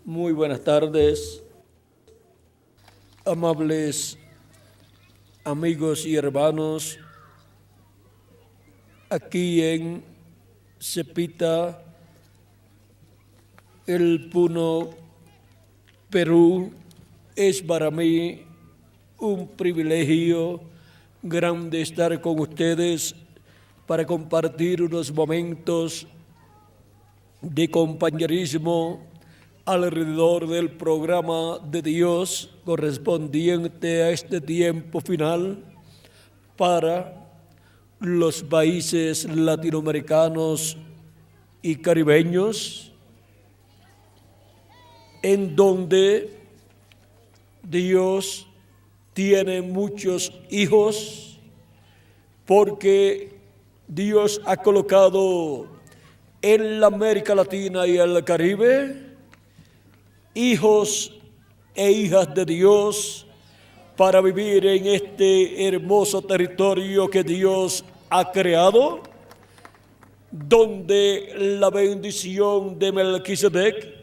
Muy buenas tardes, amables amigos y hermanos, aquí en Cepita, el Puno, Perú. Es para mí un privilegio grande estar con ustedes para compartir unos momentos de compañerismo alrededor del programa de Dios correspondiente a este tiempo final para los países latinoamericanos y caribeños, en donde Dios tiene muchos hijos, porque Dios ha colocado en la América Latina y el Caribe hijos e hijas de Dios para vivir en este hermoso territorio que Dios ha creado, donde la bendición de Melquisedec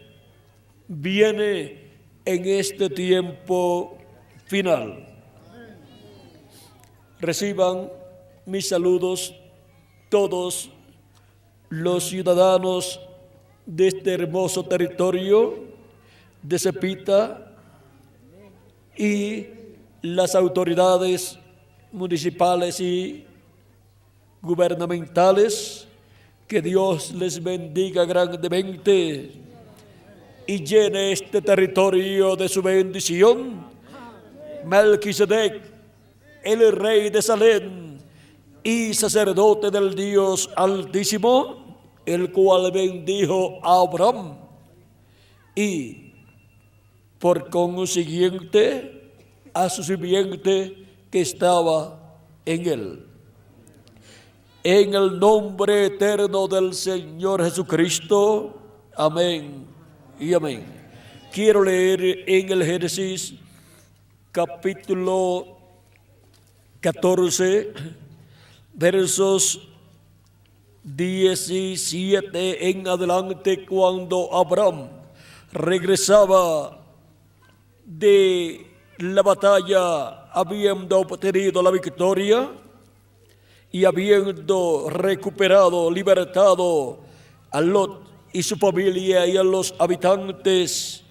viene en este tiempo final. Reciban mis saludos todos los ciudadanos de este hermoso territorio de Cepita y las autoridades municipales y gubernamentales. Que Dios les bendiga grandemente y llene este territorio de su bendición. Melquisedec, el rey de Salem y sacerdote del Dios Altísimo, el cual bendijo a Abraham y por consiguiente a su simiente que estaba en él. En el nombre eterno del Señor Jesucristo, amén y amén. Quiero leer en el Génesis capítulo 14, versos 17 en adelante, cuando Abraham regresaba de la batalla, habiendo obtenido la victoria y habiendo recuperado, libertado a Lot y su familia y a los habitantes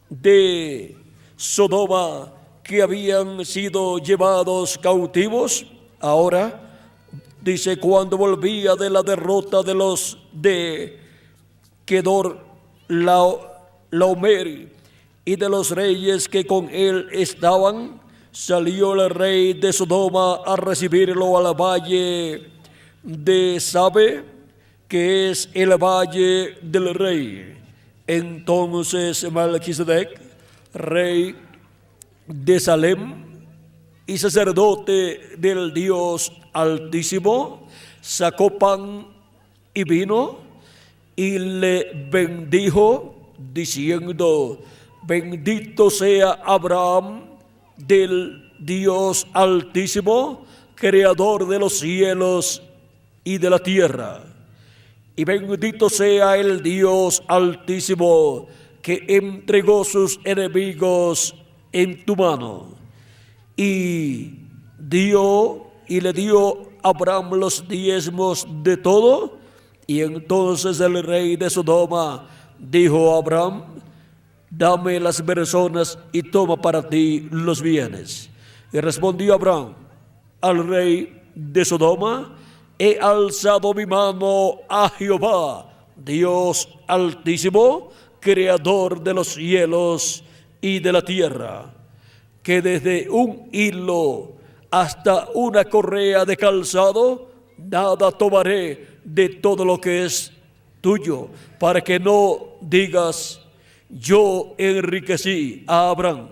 de Sodoma que habían sido llevados cautivos. Ahora dice: cuando volvía de la derrota de los de Kedor Laomer y de los reyes que con él estaban, salió el rey de Sodoma a recibirlo al valle de Sabe, que es el valle del rey. Entonces Melquisedec, rey de Salem y sacerdote del Dios Altísimo, sacó pan y vino y le bendijo, diciendo: bendito sea Abraham del Dios Altísimo, creador de los cielos y de la tierra. Y bendito sea el Dios Altísimo, que entregó sus enemigos en tu mano. Y le dio a Abraham los diezmos de todo. Y entonces el rey de Sodoma dijo a Abraham: dame las personas y toma para ti los bienes. Y respondió Abraham al rey de Sodoma: he alzado mi mano a Jehová, Dios Altísimo, creador de los cielos y de la tierra, que desde un hilo hasta una correa de calzado, nada tomaré de todo lo que es tuyo, para que no digas: yo enriquecí a Abraham,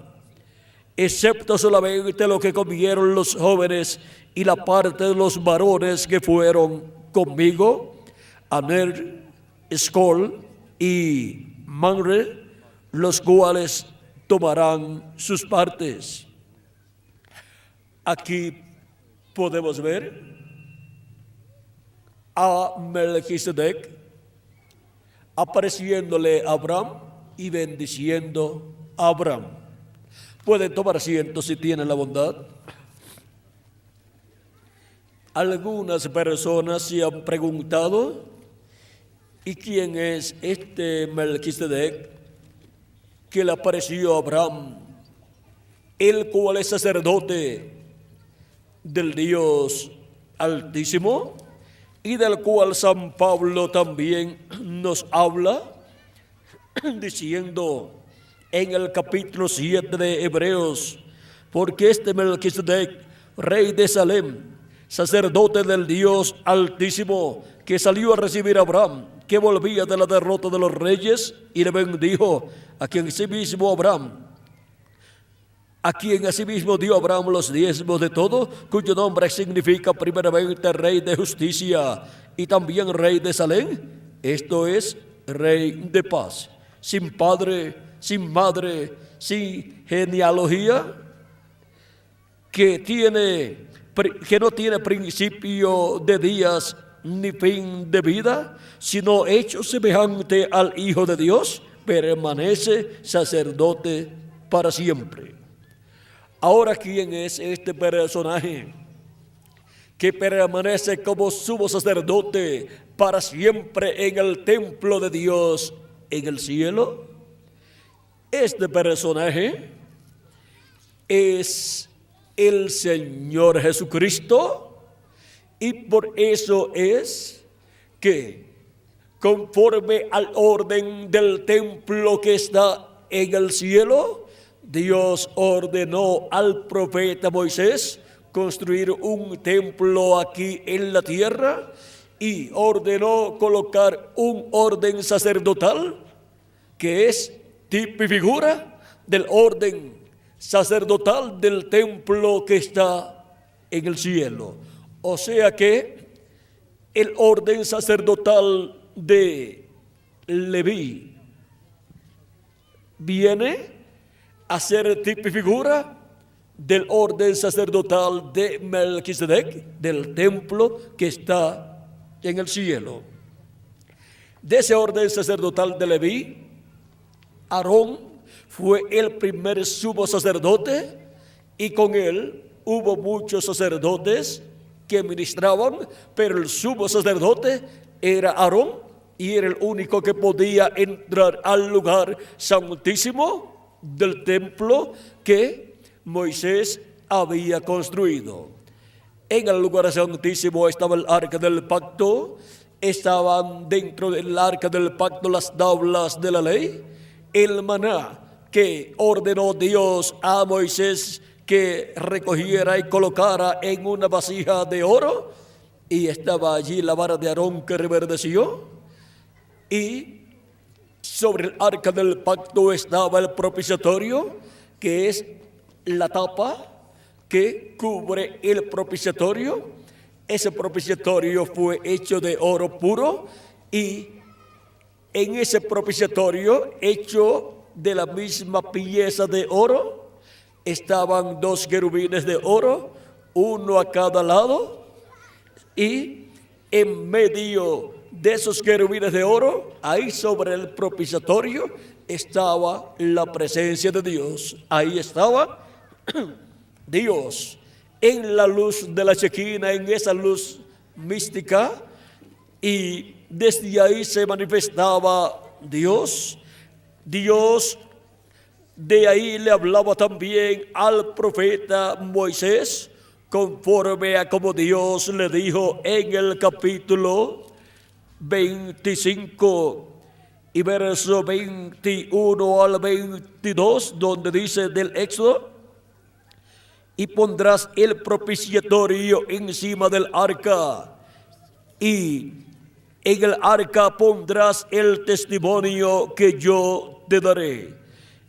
excepto solamente lo que comieron los jóvenes y la parte de los varones que fueron conmigo, Aner, Escol y Manre, los cuales tomarán sus partes. Aquí podemos ver a Melquisedec apareciéndole a Abraham y bendiciendo a Abraham. Pueden tomar asiento si tienen la bondad. Algunas personas se han preguntado, ¿y quién es este Melquisedec que le apareció a Abraham, el cual es sacerdote del Dios Altísimo y del cual San Pablo también nos habla, diciendo en el capítulo 7 de Hebreos, porque este Melquisedec, rey de Salem, sacerdote del Dios Altísimo, que salió a recibir a Abraham, que volvía de la derrota de los reyes, y le bendijo, a quien asimismo dio Abraham los diezmos de todo, cuyo nombre significa primeramente Rey de Justicia, y también Rey de Salem, esto es, Rey de Paz, sin padre, sin madre, sin genealogía, que no tiene principio de días ni fin de vida, sino hecho semejante al Hijo de Dios, permanece sacerdote para siempre. Ahora, ¿quién es este personaje que permanece como sumo sacerdote para siempre en el templo de Dios en el cielo? Este personaje es el Señor Jesucristo, y por eso es que, conforme al orden del templo que está en el cielo, Dios ordenó al profeta Moisés construir un templo aquí en la tierra y ordenó colocar un orden sacerdotal que es tipo y figura del orden sacerdotal del templo que está en el cielo. O sea que el orden sacerdotal de Leví viene a ser tipo y figura del orden sacerdotal de Melquisedec, del templo que está en el cielo. De ese orden sacerdotal de Leví, Aarón fue el primer sumo sacerdote, y con él hubo muchos sacerdotes que ministraban, pero el sumo sacerdote era Aarón, y era el único que podía entrar al lugar santísimo del templo que Moisés había construido. En el lugar santísimo estaba el arca del pacto, estaban dentro del arca del pacto las tablas de la ley, el maná que ordenó Dios a Moisés que recogiera y colocara en una vasija de oro, y estaba allí la vara de Aarón que reverdeció, y sobre el arca del pacto estaba el propiciatorio, que es la tapa que cubre el propiciatorio. Ese propiciatorio fue hecho de oro puro, y en ese propiciatorio hecho de la misma pieza de oro estaban 2 querubines de oro, uno a cada lado, y en medio de esos querubines de oro, ahí sobre el propiciatorio, estaba la presencia de Dios. Ahí estaba Dios en la luz de la Shequina, en esa luz mística, y desde ahí se manifestaba Dios. Dios de ahí le hablaba también al profeta Moisés, conforme a como Dios le dijo en el capítulo 25 y verso 21 al 22, donde dice del Éxodo: y pondrás el propiciatorio encima del arca, y en el arca pondrás el testimonio que yo te daré,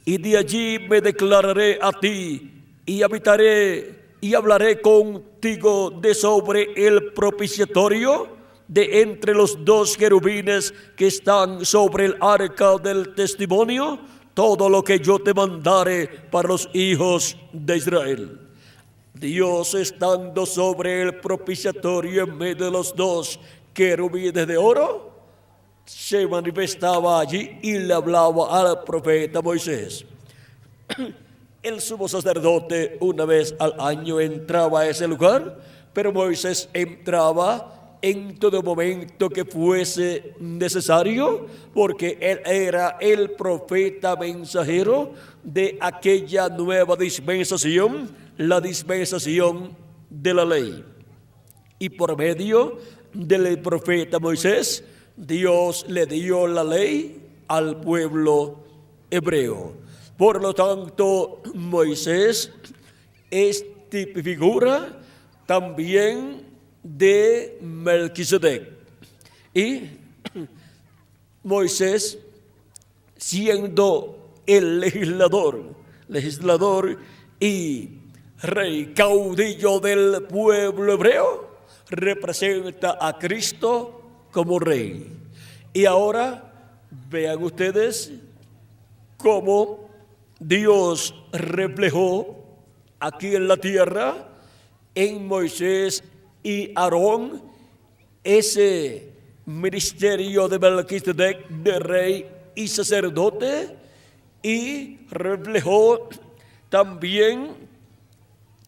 y de allí me declararé a ti, y habitaré y hablaré contigo de sobre el propiciatorio, de entre los 2 querubines que están sobre el arca del testimonio, todo lo que yo te mandare para los hijos de Israel. Dios estando sobre el propiciatorio en medio de los 2 querubines de oro, se manifestaba allí y le hablaba al profeta Moisés. El sumo sacerdote una vez al año entraba a ese lugar, pero Moisés entraba en todo momento que fuese necesario, porque él era el profeta mensajero de aquella nueva dispensación, la dispensación de la ley. Y por medio del profeta Moisés, Dios le dio la ley al pueblo hebreo. Por lo tanto, Moisés es figura también de Melquisedec. Y Moisés, siendo el legislador y rey caudillo del pueblo hebreo, representa a Cristo como rey. Y ahora vean ustedes cómo Dios reflejó aquí en la tierra, en Moisés y Aarón, ese ministerio de Melquisedec, de rey y sacerdote, y reflejó también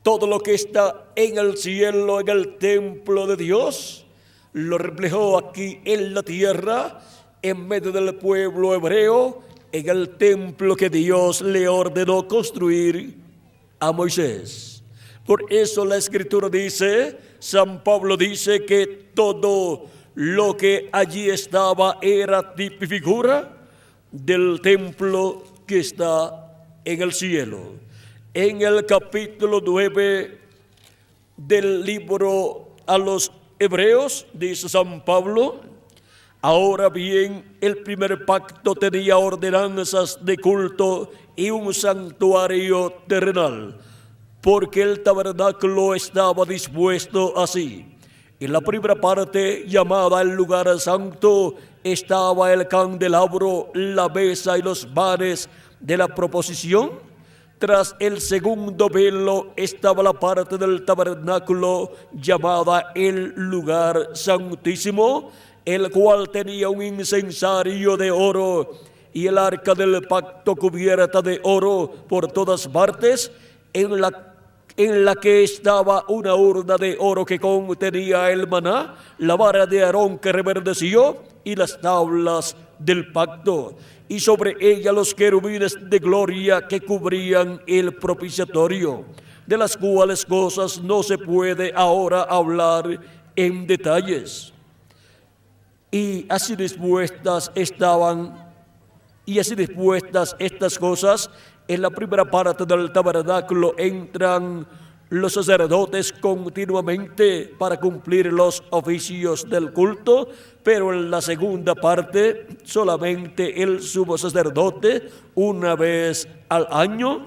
todo lo que está en el cielo, en el templo de Dios, lo reflejó aquí en la tierra, en medio del pueblo hebreo, en el templo que Dios le ordenó construir a Moisés. Por eso la Escritura dice, San Pablo dice que todo lo que allí estaba era tipo y figura del templo que está en el cielo. En el capítulo 9 del libro a los Hebreos, dice San Pablo: ahora bien, el primer pacto tenía ordenanzas de culto y un santuario terrenal, porque el tabernáculo estaba dispuesto así. En la primera parte, llamada el lugar santo, estaba el candelabro, la mesa y los vanes de la proposición. Tras el segundo velo estaba la parte del tabernáculo llamada el lugar santísimo, el cual tenía un incensario de oro y el arca del pacto cubierta de oro por todas partes, en la que estaba una urna de oro que contenía el maná, la vara de Aarón que reverdeció y las tablas del pacto, y sobre ella los querubines de gloria que cubrían el propiciatorio, de las cuales cosas no se puede ahora hablar en detalles. Y así dispuestas estas cosas, en la primera parte del tabernáculo entran los sacerdotes continuamente para cumplir los oficios del culto, pero en la segunda parte solamente el sumo sacerdote una vez al año,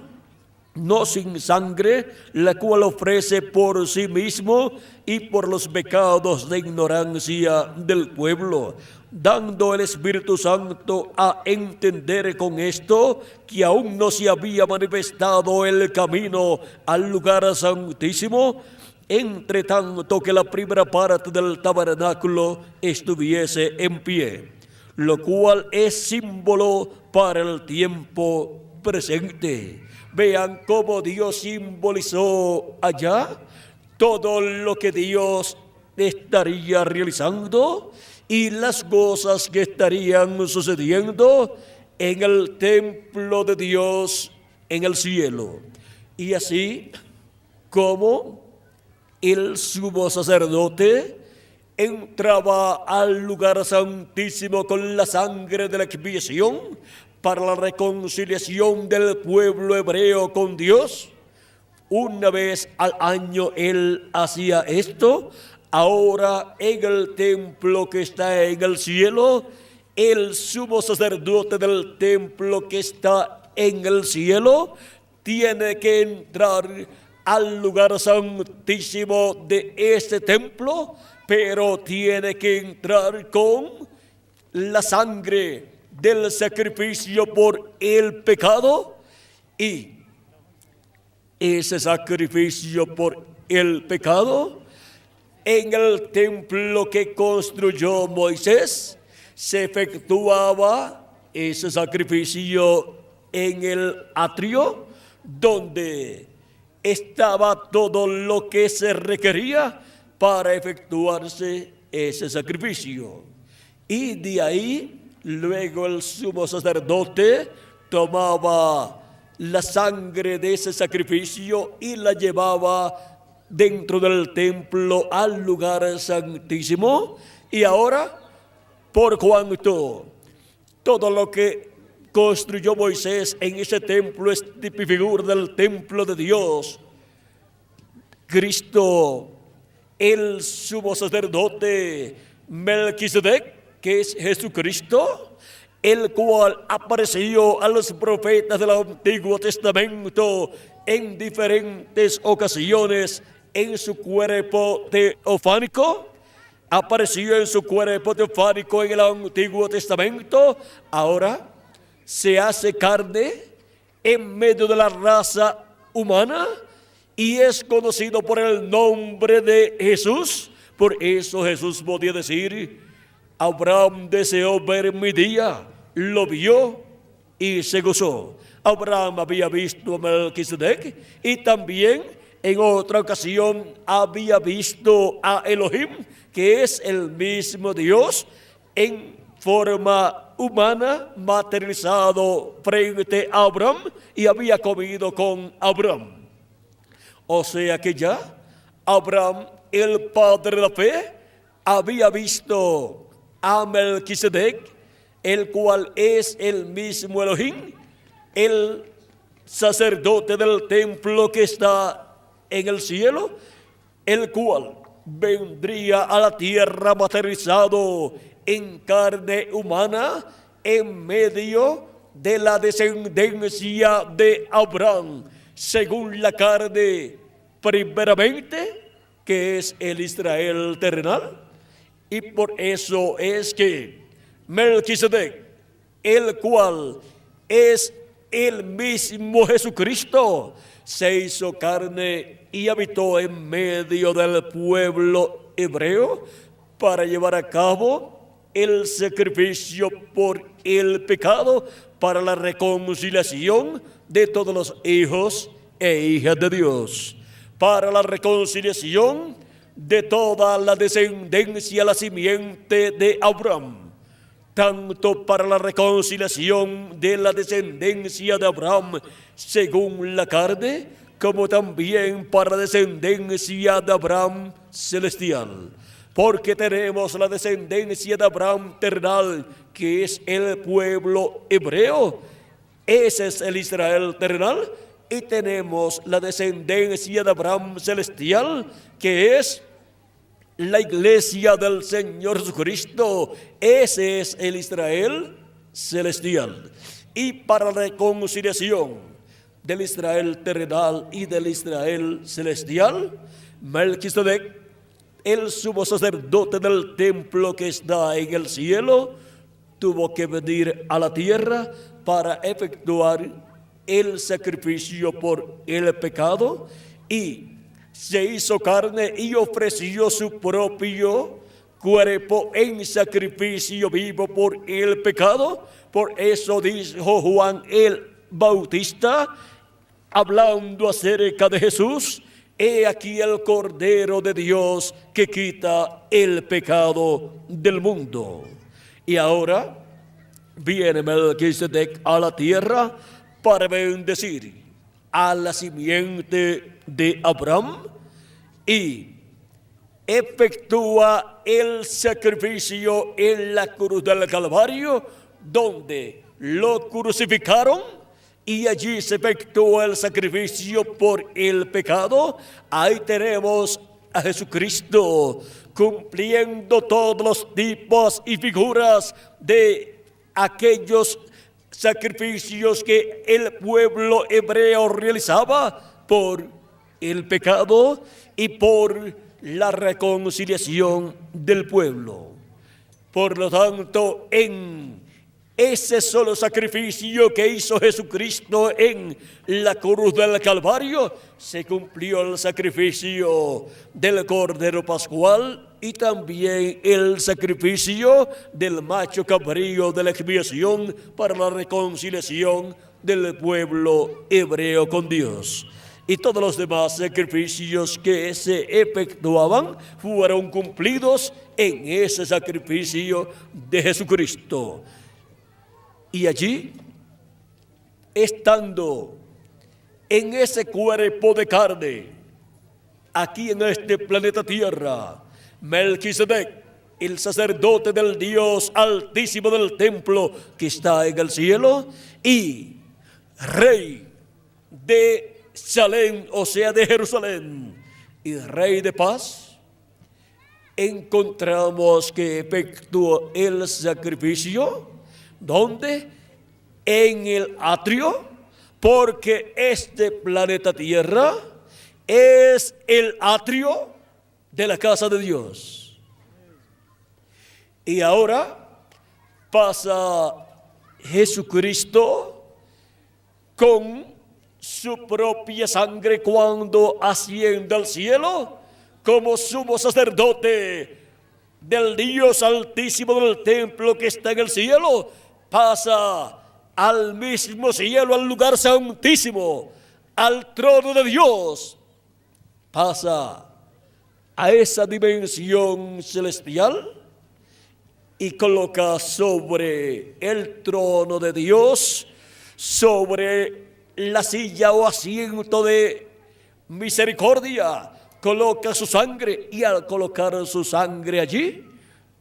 no sin sangre, la cual ofrece por sí mismo y por los pecados de ignorancia del pueblo, dando el Espíritu Santo a entender con esto que aún no se había manifestado el camino al lugar santísimo, entre tanto que la primera parte del tabernáculo estuviese en pie, lo cual es símbolo para el tiempo presente. Vean cómo Dios simbolizó allá todo lo que Dios estaría realizando y las cosas que estarían sucediendo en el templo de Dios en el cielo. Y así como el sumo sacerdote entraba al lugar santísimo con la sangre de la expiación para la reconciliación del pueblo hebreo con Dios, una vez al año él hacía esto. Ahora en el templo que está en el cielo, el sumo sacerdote del templo que está en el cielo tiene que entrar al lugar santísimo de este templo, pero tiene que entrar con la sangre del sacrificio por el pecado, y ese sacrificio por el pecado en el templo que construyó Moisés se efectuaba ese sacrificio en el atrio, donde estaba todo lo que se requería para efectuarse ese sacrificio. Y de ahí, luego el sumo sacerdote tomaba la sangre de ese sacrificio y la llevaba dentro del templo al lugar santísimo. Y ahora, por cuanto todo lo que construyó Moisés en ese templo es figura del templo de Dios, Cristo, el sumo sacerdote Melquisedec, que es Jesucristo, el cual apareció a los profetas del Antiguo Testamento en diferentes ocasiones en su cuerpo teofánico, apareció en su cuerpo teofánico en el Antiguo Testamento, ahora se hace carne en medio de la raza humana y es conocido por el nombre de Jesús. Por eso Jesús podía decir: Abraham deseó ver mi día, lo vio y se gozó. Abraham había visto a Melquisedec y también en otra ocasión había visto a Elohim, que es el mismo Dios en forma humana, materializado frente a Abraham, y había comido con Abraham. O sea que ya Abraham, el padre de la fe, había visto a Melquisedec, el cual es el mismo Elohim, el sacerdote del templo que está en el cielo, el cual vendría a la tierra materializado en carne humana en medio de la descendencia de Abraham, según la carne primeramente, que es el Israel terrenal. Y por eso es que Melquisedec, el cual es el mismo Jesucristo, se hizo carne y habitó en medio del pueblo hebreo para llevar a cabo el sacrificio por el pecado, para la reconciliación de todos los hijos e hijas de Dios, para la reconciliación de toda la descendencia, la simiente de Abraham, tanto para la reconciliación de la descendencia de Abraham según la carne, como también para la descendencia de Abraham celestial. Porque tenemos la descendencia de Abraham terrenal, que es el pueblo hebreo, ese es el Israel terrenal, y tenemos la descendencia de Abraham celestial, que es la iglesia del Señor Jesucristo, ese es el Israel celestial. Y para la reconciliación del Israel terrenal y del Israel celestial, Melquisedec, el sumo sacerdote del templo que está en el cielo, tuvo que venir a la tierra para efectuar el sacrificio por el pecado, y se hizo carne y ofreció su propio cuerpo en sacrificio vivo por el pecado. Por eso dijo Juan el Bautista, hablando acerca de Jesús: he aquí el Cordero de Dios que quita el pecado del mundo. Y ahora viene Melquisedec a la tierra para bendecir a la simiente de Abraham y efectúa el sacrificio en la cruz del Calvario, donde lo crucificaron y allí se efectuó el sacrificio por el pecado. Ahí tenemos a Jesucristo cumpliendo todos los tipos y figuras de aquellos sacrificios que el pueblo hebreo realizaba por el pecado y por la reconciliación del pueblo. Por lo tanto, en ese solo sacrificio que hizo Jesucristo en la cruz del Calvario, se cumplió el sacrificio del Cordero Pascual y también el sacrificio del macho cabrío de la expiación para la reconciliación del pueblo hebreo con Dios. Y todos los demás sacrificios que se efectuaban fueron cumplidos en ese sacrificio de Jesucristo. Y allí, estando en ese cuerpo de carne, aquí en este planeta Tierra, Melquisedec, el sacerdote del Dios Altísimo del templo que está en el cielo, y rey de Salem, o sea, de Jerusalén, y rey de paz, encontramos que efectuó el sacrificio, ¿dónde? En el atrio, porque este planeta Tierra es el atrio de la casa de Dios. Y ahora pasa Jesucristo con su propia sangre cuando asciende al cielo como sumo sacerdote del Dios Altísimo del templo que está en el cielo. Pasa al mismo cielo, al lugar santísimo, al trono de Dios. Pasa a esa dimensión celestial y coloca sobre el trono de Dios, sobre la silla o asiento de misericordia, coloca su sangre, y al colocar su sangre allí,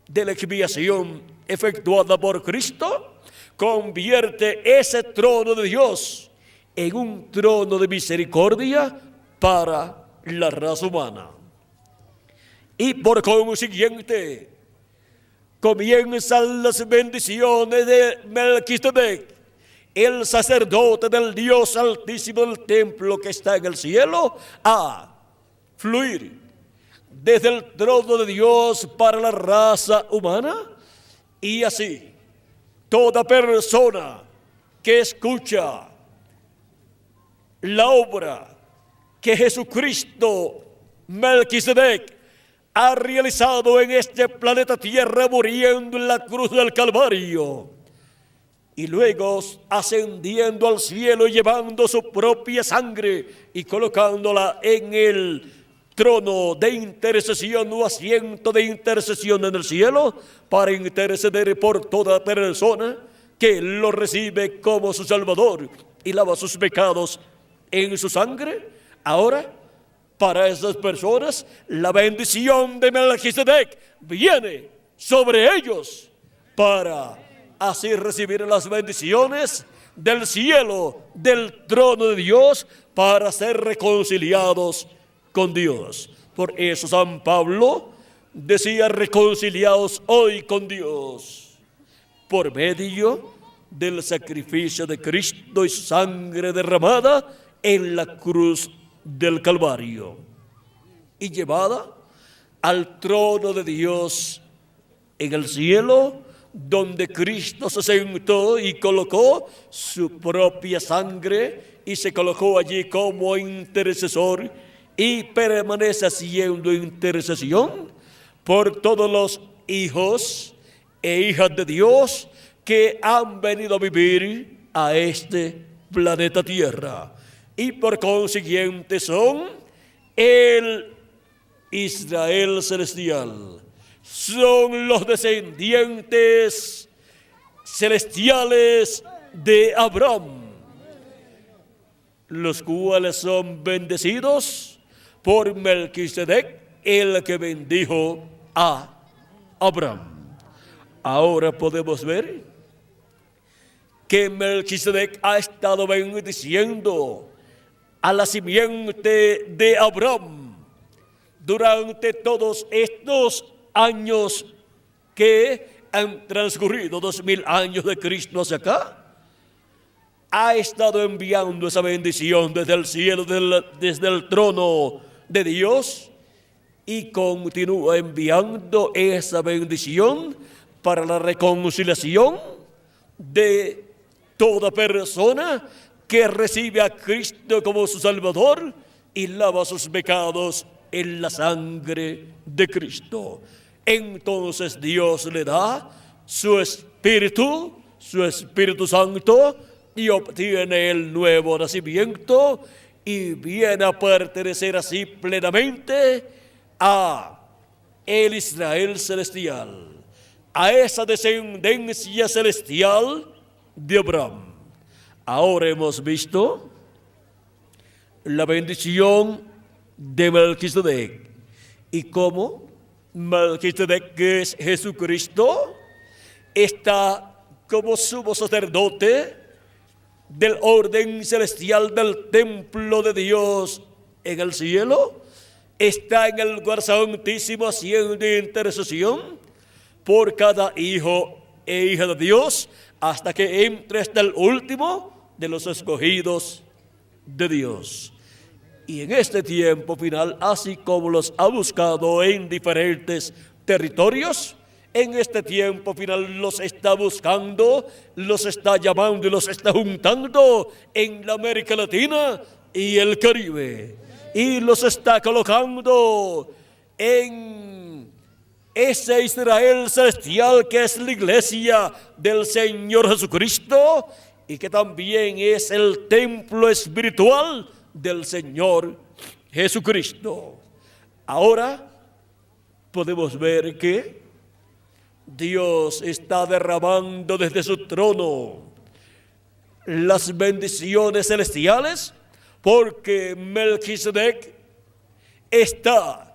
de la expiación efectuada por Cristo, convierte ese trono de Dios en un trono de misericordia para la raza humana. Y por consiguiente, comienzan las bendiciones de Melquisedec, el sacerdote del Dios Altísimo del templo que está en el cielo, a fluir desde el trono de Dios para la raza humana. Y así, toda persona que escucha la obra que Jesucristo Melquisedec ha realizado en este planeta Tierra, muriendo en la cruz del Calvario y luego ascendiendo al cielo y llevando su propia sangre y colocándola en el trono de intercesión o asiento de intercesión en el cielo, para interceder por toda persona que lo recibe como su Salvador y lava sus pecados en su sangre. Ahora, para esas personas, la bendición de Melquisedec viene sobre ellos para así recibir las bendiciones del cielo, del trono de Dios, para ser reconciliados con Dios. Por eso San Pablo decía: reconciliados hoy con Dios, por medio del sacrificio de Cristo y su sangre derramada en la cruz del Calvario, y llevada al trono de Dios en el cielo, donde Cristo se sentó y colocó su propia sangre y se colocó allí como intercesor, y permanece haciendo intercesión por todos los hijos e hijas de Dios que han venido a vivir a este planeta Tierra, y por consiguiente son el Israel celestial, son los descendientes celestiales de Abraham, los cuales son bendecidos por Melquisedec, el que bendijo a Abraham. Ahora podemos ver que Melquisedec ha estado bendiciendo a la simiente de Abraham durante todos estos años que han transcurrido, 2000 años de Cristo hacia acá. Ha estado enviando esa bendición desde el cielo, desde el trono de Dios, y continúa enviando esa bendición para la reconciliación de toda persona que recibe a Cristo como su Salvador y lava sus pecados en la sangre de Cristo. Entonces Dios le da su Espíritu Santo, y obtiene el nuevo nacimiento y viene a pertenecer así plenamente a el Israel celestial, a esa descendencia celestial de Abraham. Ahora hemos visto la bendición de Melquisedec y cómo Melquisedec, que es Jesucristo, está como sumo sacerdote del orden celestial del templo de Dios en el cielo. Está en el lugar santísimo haciendo intercesión por cada hijo e hija de Dios, hasta que entre hasta el último de los escogidos de Dios. Y en este tiempo final, así como los ha buscado en diferentes territorios, en este tiempo final los está buscando, los está llamando y los está juntando en la América Latina y el Caribe. Y los está colocando en ese Israel celestial que es la iglesia del Señor Jesucristo y que también es el templo espiritual del Señor Jesucristo. Ahora podemos ver que Dios está derramando desde su trono las bendiciones celestiales, porque Melquisedec está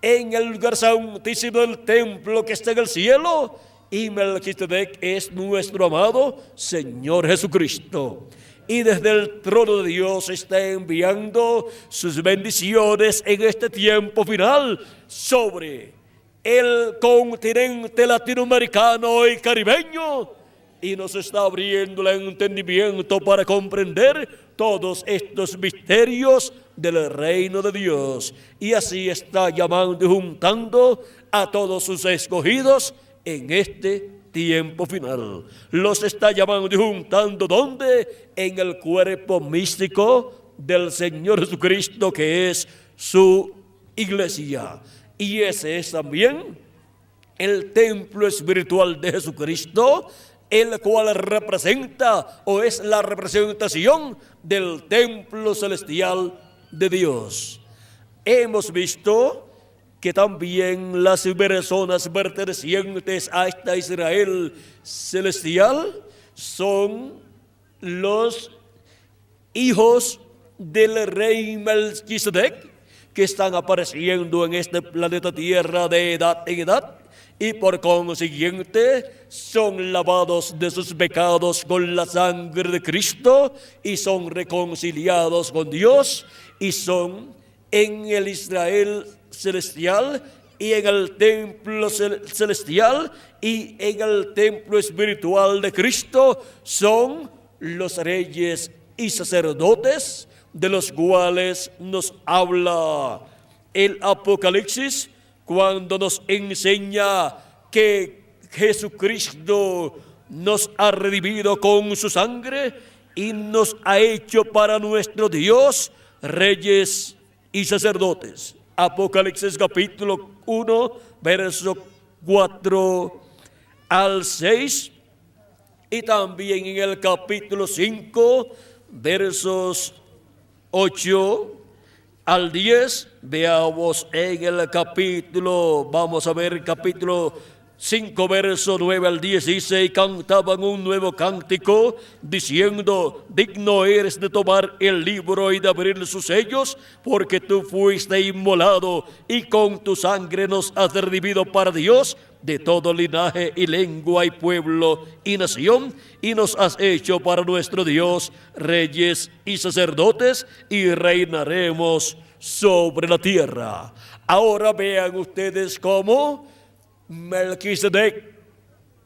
en el lugar santísimo del templo que está en el cielo, y Melquisedec es nuestro amado Señor Jesucristo. Y desde el trono de Dios está enviando sus bendiciones en este tiempo final sobre el continente latinoamericano y caribeño, y nos está abriendo el entendimiento para comprender todos estos misterios del reino de Dios. Y así está llamando y juntando a todos sus escogidos en este tiempo final. Los está llamando y juntando, ¿dónde? En el cuerpo místico del Señor Jesucristo, que es su iglesia. Y ese es también el templo espiritual de Jesucristo, el cual representa o es la representación del templo celestial de Dios. Hemos visto que también las personas pertenecientes a esta Israel celestial son los hijos del rey Melquisedec, que están apareciendo en este planeta Tierra de edad en edad, y por consiguiente son lavados de sus pecados con la sangre de Cristo y son reconciliados con Dios, y son en el Israel celestial y en el templo celestial y en el templo espiritual de Cristo, son los reyes y sacerdotes, de los cuales nos habla el Apocalipsis cuando nos enseña que Jesucristo nos ha redimido con su sangre y nos ha hecho para nuestro Dios reyes y sacerdotes. Apocalipsis capítulo 1, verso 4 al 6, y también en el capítulo 5, versos 8 al 10, veamos en el capítulo, vamos a ver capítulo 5, verso 9 al 10, dice: y cantaban un nuevo cántico, diciendo: digno eres de tomar el libro y de abrir sus sellos, porque tú fuiste inmolado, y con tu sangre nos has redimido para Dios de todo linaje y lengua y pueblo y nación, y nos has hecho para nuestro Dios reyes y sacerdotes, y reinaremos sobre la tierra. Ahora vean ustedes cómo Melquisedec,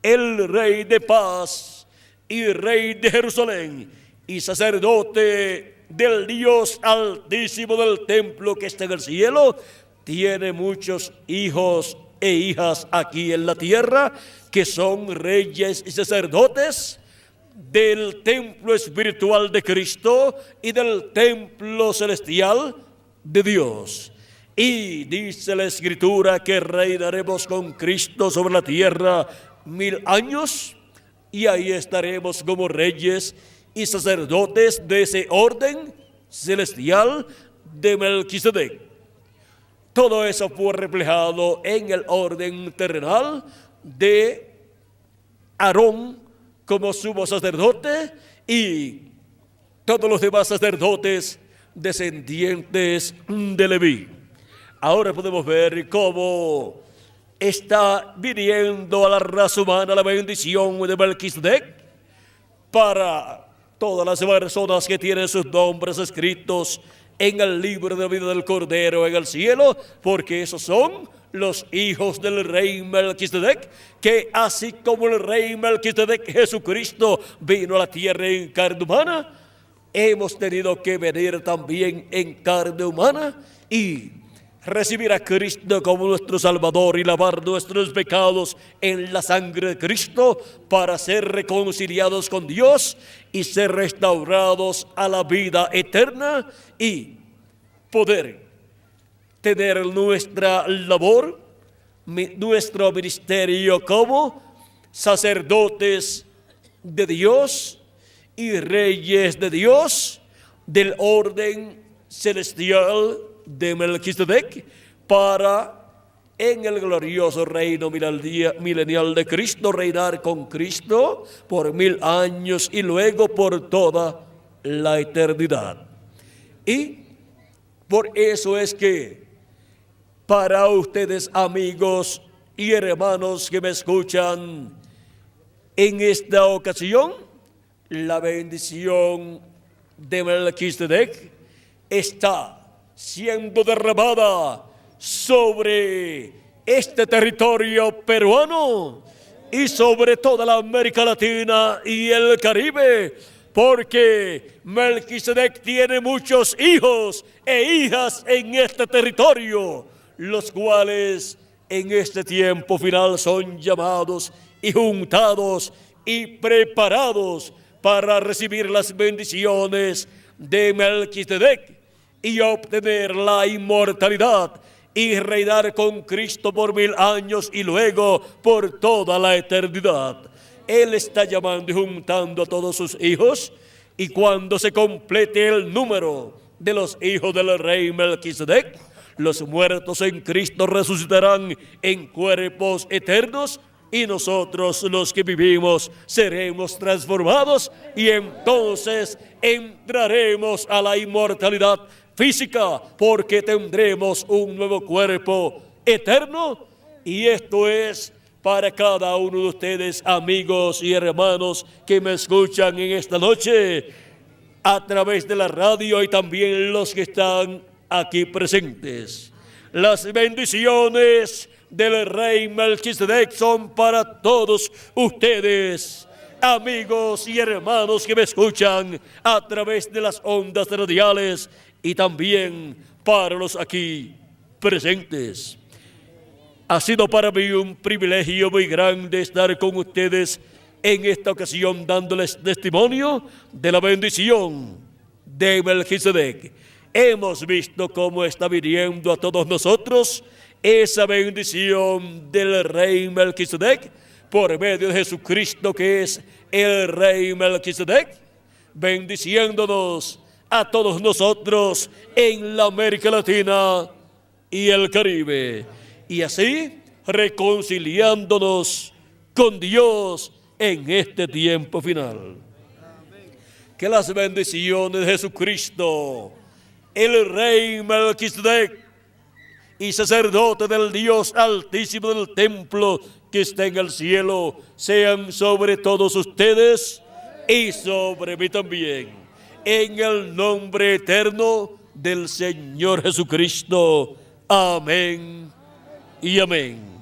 el rey de paz y rey de Jerusalén y sacerdote del Dios altísimo del templo que está en el cielo, tiene muchos hijos e hijas aquí en la tierra que son reyes y sacerdotes del templo espiritual de Cristo y del templo celestial de Dios. Y dice la Escritura que reinaremos con Cristo sobre la tierra 1000 años, y ahí estaremos como reyes y sacerdotes de ese orden celestial de Melquisedec. Todo eso fue reflejado en el orden terrenal de Aarón como sumo sacerdote y todos los demás sacerdotes descendientes de Leví. Ahora podemos ver cómo está viniendo a la raza humana la bendición de Melquisedec para todas las personas que tienen sus nombres escritos en el libro de la vida del Cordero en el cielo, porque esos son los hijos del rey Melquisedec, que así como el rey Melquisedec, Jesucristo, vino a la tierra en carne humana, hemos tenido que venir también en carne humana y recibir a Cristo como nuestro Salvador y lavar nuestros pecados en la sangre de Cristo para ser reconciliados con Dios y ser restaurados a la vida eterna y poder tener nuestra labor, nuestro ministerio como sacerdotes de Dios y reyes de Dios del orden celestial de Melquisedec, para en el glorioso reino milenial de Cristo reinar con Cristo por 1000 años y luego por toda la eternidad. Y por eso es que para ustedes, amigos y hermanos que me escuchan, en esta ocasión la bendición de Melquisedec está siendo derramada sobre este territorio peruano y sobre toda la América Latina y el Caribe, porque Melquisedec tiene muchos hijos e hijas en este territorio, los cuales en este tiempo final son llamados y juntados y preparados para recibir las bendiciones de Melquisedec y obtener la inmortalidad y reinar con Cristo por 1000 años y luego por toda la eternidad. Él está llamando y juntando a todos sus hijos, y cuando se complete el número de los hijos del rey Melquisedec, los muertos en Cristo resucitarán en cuerpos eternos, y nosotros los que vivimos seremos transformados y entonces entraremos a la inmortalidad física, porque tendremos un nuevo cuerpo eterno. Y esto es para cada uno de ustedes, amigos y hermanos que me escuchan en esta noche a través de la radio y también los que están aquí presentes. Las bendiciones del rey Melquisedec son para todos ustedes, amigos y hermanos que me escuchan a través de las ondas radiales y también para los aquí presentes. Ha sido para mí un privilegio muy grande estar con ustedes en esta ocasión dándoles testimonio de la bendición de Melquisedec. Hemos visto cómo está viniendo a todos nosotros esa bendición del rey Melquisedec por medio de Jesucristo, que es el rey Melquisedec, bendiciéndonos a todos nosotros en la América Latina y el Caribe, y así reconciliándonos con Dios en este tiempo final. Que las bendiciones de Jesucristo, el rey Melquisedec y sacerdote del Dios Altísimo del templo que está en el cielo, sean sobre todos ustedes y sobre mí también, en el nombre eterno del Señor Jesucristo. Amén y amén.